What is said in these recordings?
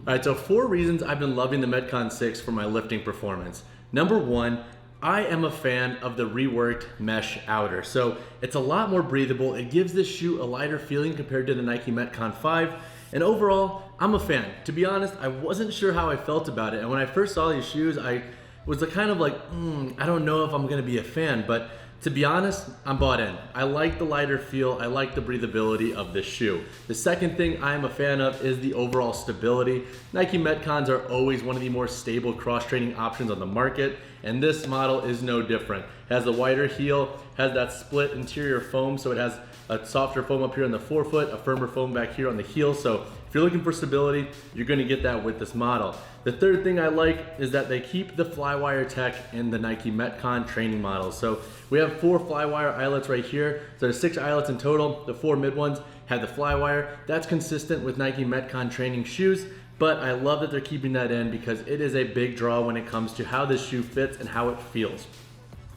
All right, so 4 reasons I've been loving the Metcon 6 for my lifting performance. Number 1, I am a fan of the reworked mesh outer. So it's a lot more breathable. It gives this shoe a lighter feeling compared to the Nike Metcon 5. And overall, I'm a fan. To be honest, I wasn't sure how I felt about it. And when I first saw these shoes, I was kind of like, I don't know if I'm gonna be a fan, but to be honest, I'm bought in. I like the lighter feel, I like the breathability of this shoe. The second thing I'm a fan of is the overall stability. Nike Metcons are always one of the more stable cross-training options on the market, and this model is no different. It has a wider heel, has that split interior foam, so it has a softer foam up here on the forefoot, a firmer foam back here on the heel, so if you're looking for stability, you're gonna get that with this model. The third thing I like is that they keep the flywire tech in the Nike Metcon training models. So we have 4 flywire eyelets right here. So there's 6 eyelets in total. The 4 mid ones have the flywire. That's consistent with Nike Metcon training shoes, but I love that they're keeping that in because it is a big draw when it comes to how this shoe fits and how it feels.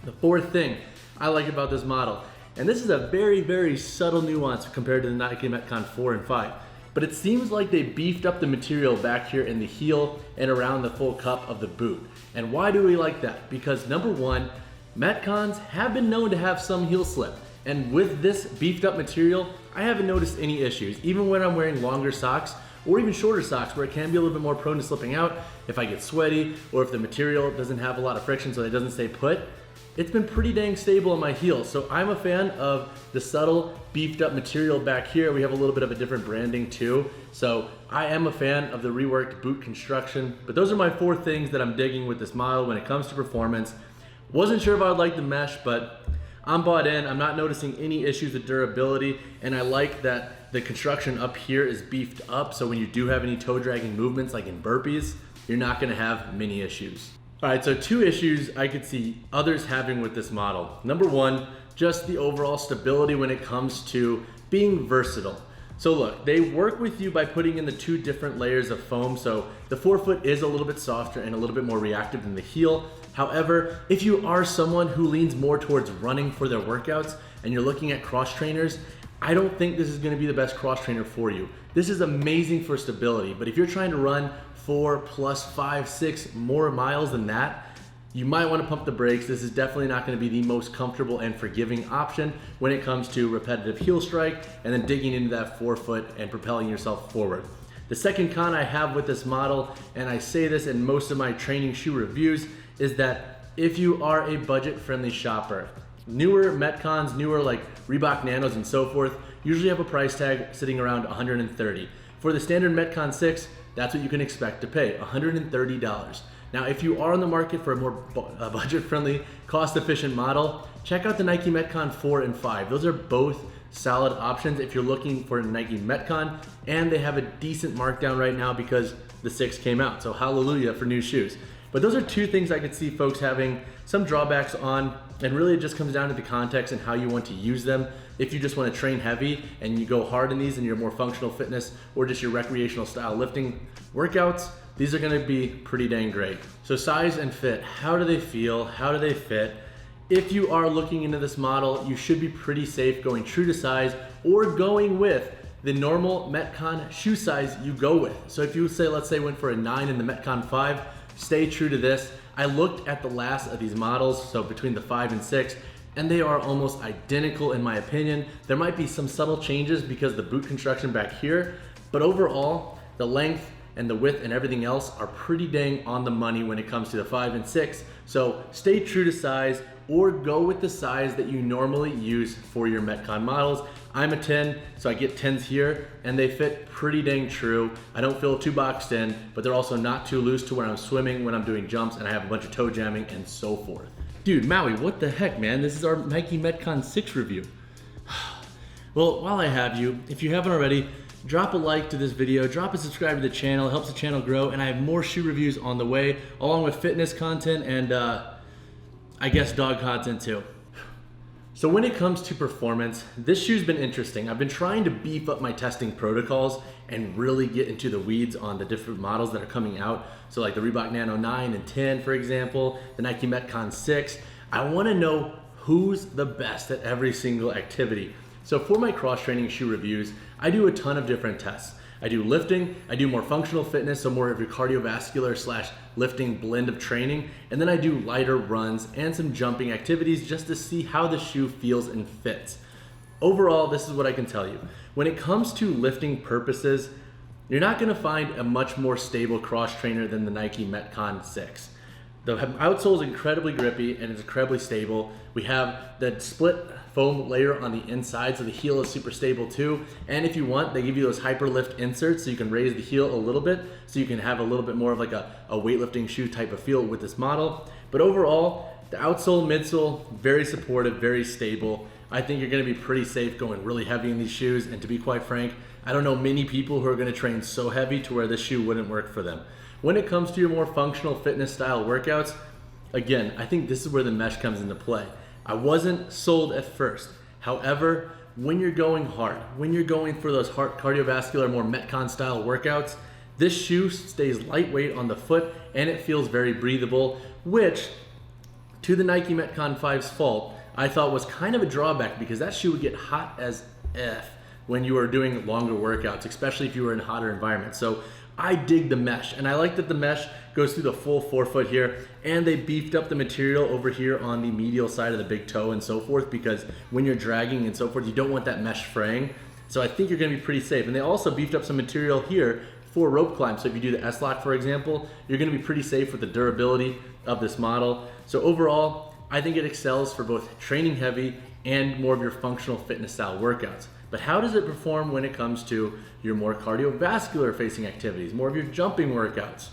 The fourth thing I like about this model, and this is a very, very subtle nuance compared to the Nike Metcon 4 and 5, but it seems like they beefed up the material back here in the heel and around the full cup of the boot. And why do we like that? Because number 1, Metcons have been known to have some heel slip. And with this beefed up material, I haven't noticed any issues. Even when I'm wearing longer socks or even shorter socks where it can be a little bit more prone to slipping out, if I get sweaty or if the material doesn't have a lot of friction so it doesn't stay put, it's been pretty dang stable on my heels. So I'm a fan of the subtle beefed up material back here. We have a little bit of a different branding too. So I am a fan of the reworked boot construction, but those are my 4 things that I'm digging with this model when it comes to performance. Wasn't sure if I would like the mesh, but I'm bought in. I'm not noticing any issues with durability, and I like that the construction up here is beefed up, so when you do have any toe dragging movements like in burpees, you're not gonna have many issues. All right, so 2 issues I could see others having with this model. Number 1, just the overall stability when it comes to being versatile. So look, they work with you by putting in the 2 different layers of foam, so the forefoot is a little bit softer and a little bit more reactive than the heel. However, if you are someone who leans more towards running for their workouts and you're looking at cross trainers, I don't think this is gonna be the best cross trainer for you. This is amazing for stability, but if you're trying to run 4 plus 5, 6 more miles than that, you might want to pump the brakes. This is definitely not going to be the most comfortable and forgiving option when it comes to repetitive heel strike and then digging into that forefoot and propelling yourself forward. The second con I have with this model, and I say this in most of my training shoe reviews, is that if you are a budget-friendly shopper, newer Metcons, newer like Reebok Nanos and so forth, usually have a price tag sitting around $130. For the standard Metcon 6, that's what you can expect to pay, $130. Now, if you are on the market for a more budget-friendly, cost-efficient model, check out the Nike Metcon 4 and 5. Those are both solid options if you're looking for a Nike Metcon, and they have a decent markdown right now because the 6 came out, so hallelujah for new shoes. But those are 2 things I could see folks having some drawbacks on, and really it just comes down to the context and how you want to use them. If you just want to train heavy and you go hard in these and you're more functional fitness or just your recreational style lifting workouts, these are going to be pretty dang great. So size and fit, how do they feel? How do they fit? If you are looking into this model, you should be pretty safe going true to size or going with the normal Metcon shoe size you go with. So if you say, let's say went for a 9 in the Metcon 5, stay true to this. I looked at the last of these models, so between the 5 and 6, and they are almost identical in my opinion. There might be some subtle changes because the boot construction back here, but overall, the length and the width and everything else are pretty dang on the money when it comes to the 5 and 6. So stay true to size or go with the size that you normally use for your Metcon models. I'm a 10, so I get 10s here, and they fit pretty dang true. I don't feel too boxed in, but they're also not too loose to where I'm swimming when I'm doing jumps and I have a bunch of toe jamming and so forth. Dude, Maui, what the heck, man? This is our Nike Metcon 6 review. Well, while I have you, if you haven't already, drop a like to this video, drop a subscribe to the channel, it helps the channel grow, and I have more shoe reviews on the way, along with fitness content and I guess dog content too. So when it comes to performance, this shoe's been interesting. I've been trying to beef up my testing protocols and really get into the weeds on the different models that are coming out. So like the Reebok Nano 9 and 10, for example, the Nike Metcon 6. I wanna know who's the best at every single activity. So for my cross-training shoe reviews, I do a ton of different tests. I do lifting, I do more functional fitness, so more of your cardiovascular slash lifting blend of training, and then I do lighter runs and some jumping activities just to see how the shoe feels and fits. Overall, this is what I can tell you. When it comes to lifting purposes, you're not gonna find a much more stable cross trainer than the Nike Metcon 6. The outsole is incredibly grippy and it's incredibly stable. We have the split foam layer on the inside, so the heel is super stable too. And if you want, they give you those hyperlift inserts so you can raise the heel a little bit, so you can have a little bit more of like a weightlifting shoe type of feel with this model. But overall, the outsole, midsole, very supportive, very stable. I think you're gonna be pretty safe going really heavy in these shoes. And to be quite frank, I don't know many people who are gonna train so heavy to where this shoe wouldn't work for them. When it comes to your more functional fitness style workouts, again, I think this is where the mesh comes into play. I wasn't sold at first. However, when you're going hard, when you're going for those hard cardiovascular, more Metcon style workouts, this shoe stays lightweight on the foot and it feels very breathable, which to the Nike Metcon 5's fault, I thought was kind of a drawback because that shoe would get hot as F when you were doing longer workouts, especially if you were in hotter environments. So I dig the mesh, and I like that the mesh goes through the full forefoot here, and they beefed up the material over here on the medial side of the big toe and so forth, because when you're dragging and so forth, you don't want that mesh fraying. So I think you're gonna be pretty safe. And they also beefed up some material here for rope climb. So if you do the S-Lock, for example, you're gonna be pretty safe with the durability of this model. So overall, I think it excels for both training heavy and more of your functional fitness style workouts. But how does it perform when it comes to your more cardiovascular facing activities, more of your jumping workouts?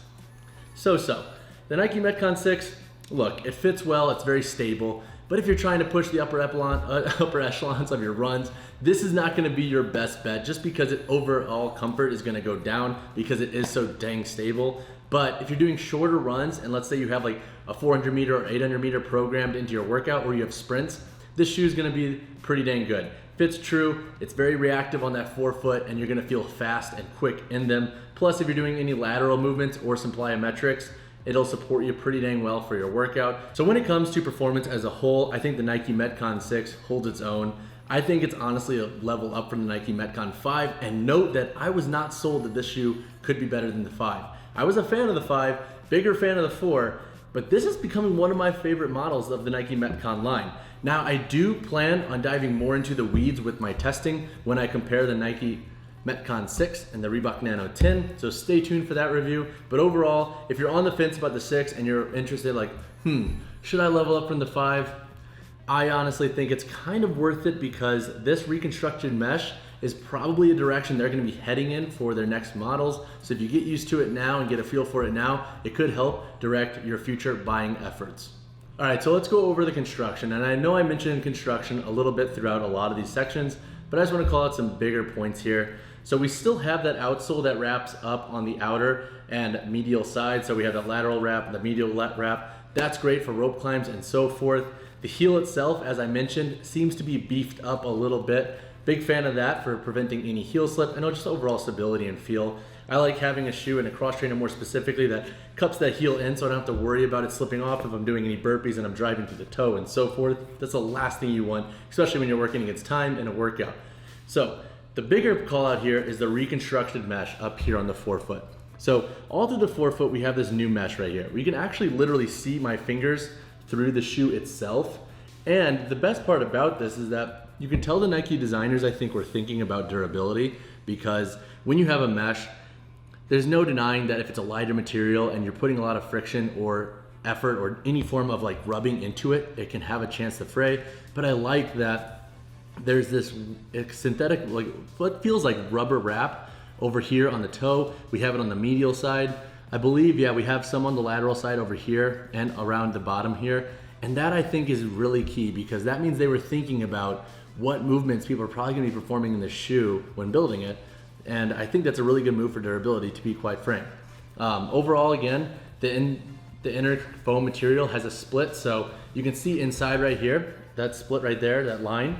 So-so. The Nike Metcon 6, look, it fits well, it's very stable, but if you're trying to push the upper echelons of your runs, this is not gonna be your best bet just because overall comfort is gonna go down because it is so dang stable. But if you're doing shorter runs, and let's say you have like a 400 meter or 800 meter programmed into your workout or you have sprints, this shoe is gonna be pretty dang good. Fits true, it's very reactive on that forefoot, and you're gonna feel fast and quick in them. Plus, if you're doing any lateral movements or some plyometrics, it'll support you pretty dang well for your workout. So when it comes to performance as a whole, I think the Nike Metcon 6 holds its own. I think it's honestly a level up from the Nike Metcon 5, and note that I was not sold that this shoe could be better than the 5. I was a fan of the 5, bigger fan of the 4, but this is becoming one of my favorite models of the Nike Metcon line. Now, I do plan on diving more into the weeds with my testing when I compare the Nike Metcon 6 and the Reebok Nano 10, so stay tuned for that review. But overall, if you're on the fence about the 6 and you're interested like, should I level up from the 5? I honestly think it's kind of worth it because this reconstructed mesh is probably a direction they're gonna be heading in for their next models. So if you get used to it now and get a feel for it now, it could help direct your future buying efforts. All right, so let's go over the construction. And I know I mentioned construction a little bit throughout a lot of these sections, but I just want to call out some bigger points here. So we still have that outsole that wraps up on the outer and medial side. So we have the lateral wrap, the medial wrap. That's great for rope climbs and so forth. The heel itself, as I mentioned, seems to be beefed up a little bit. Big fan of that for preventing any heel slip. I know just overall stability and feel. I like having a shoe and a cross trainer more specifically that cups that heel in so I don't have to worry about it slipping off if I'm doing any burpees and I'm driving through the toe and so forth. That's the last thing you want, especially when you're working against time in a workout. So the bigger call out here is the reconstructed mesh up here on the forefoot. So all through the forefoot, we have this new mesh right here. We can actually literally see my fingers through the shoe itself. And the best part about this is that you can tell the Nike designers, I think, were thinking about durability, because when you have a mesh, there's no denying that if it's a lighter material and you're putting a lot of friction or effort or any form of like rubbing into it, it can have a chance to fray. But I like that there's this synthetic, like what feels like rubber wrap over here on the toe. We have it on the medial side. I believe, yeah, we have some on the lateral side over here and around the bottom here. And that I think is really key, because that means they were thinking about what movements people are probably gonna be performing in the shoe when building it. And I think that's a really good move for durability, to be quite frank. Overall, again, the inner foam material has a split, so you can see inside right here, that split right there, that line,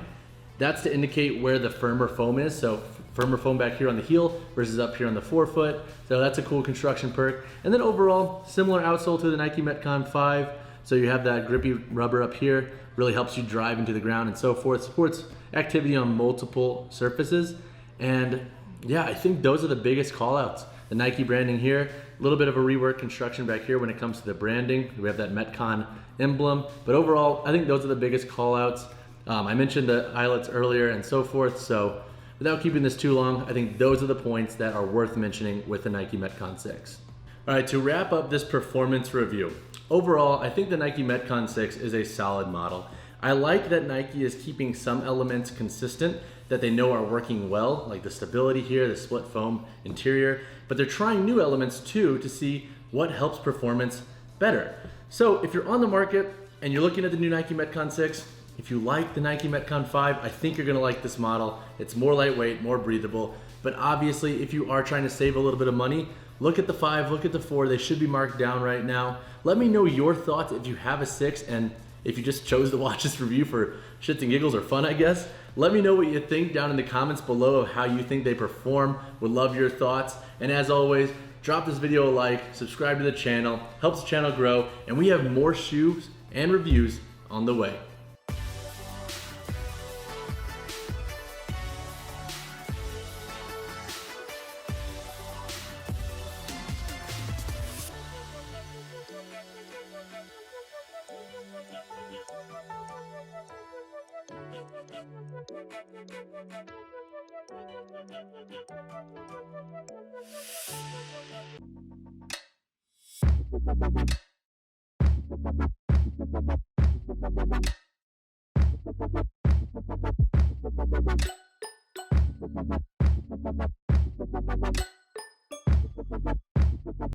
that's to indicate where the firmer foam is. So firmer foam back here on the heel versus up here on the forefoot. So that's a cool construction perk. And then overall, similar outsole to the Nike Metcon 5. So you have that grippy rubber up here, really helps you drive into the ground and so forth, supports activity on multiple surfaces. And Yeah, I think those are the biggest call outs. The Nike branding here, a little bit of a rework construction back here when it comes to the branding. We have that Metcon emblem, but overall, I think those are the biggest call outs. I mentioned the eyelets earlier and so forth, so without keeping this too long, I think those are the points that are worth mentioning with the Nike Metcon 6. All right, to wrap up this performance review, overall, I think the Nike Metcon 6 is a solid model. I like that Nike is keeping some elements consistent that they know are working well, like the stability here, the split foam interior, but they're trying new elements too to see what helps performance better. So if you're on the market and you're looking at the new Nike Metcon 6, if you like the Nike Metcon 5, I think you're gonna like this model. It's more lightweight, more breathable, but obviously if you are trying to save a little bit of money, look at the 5, look at the 4, they should be marked down right now. Let me know your thoughts if you have a 6 and if you just chose to watch this review for shits and giggles or fun, I guess. Let me know what you think down in the comments below of how you think they perform. Would love your thoughts. And as always, drop this video a like, subscribe to the channel, helps the channel grow, and we have more shoes and reviews on the way.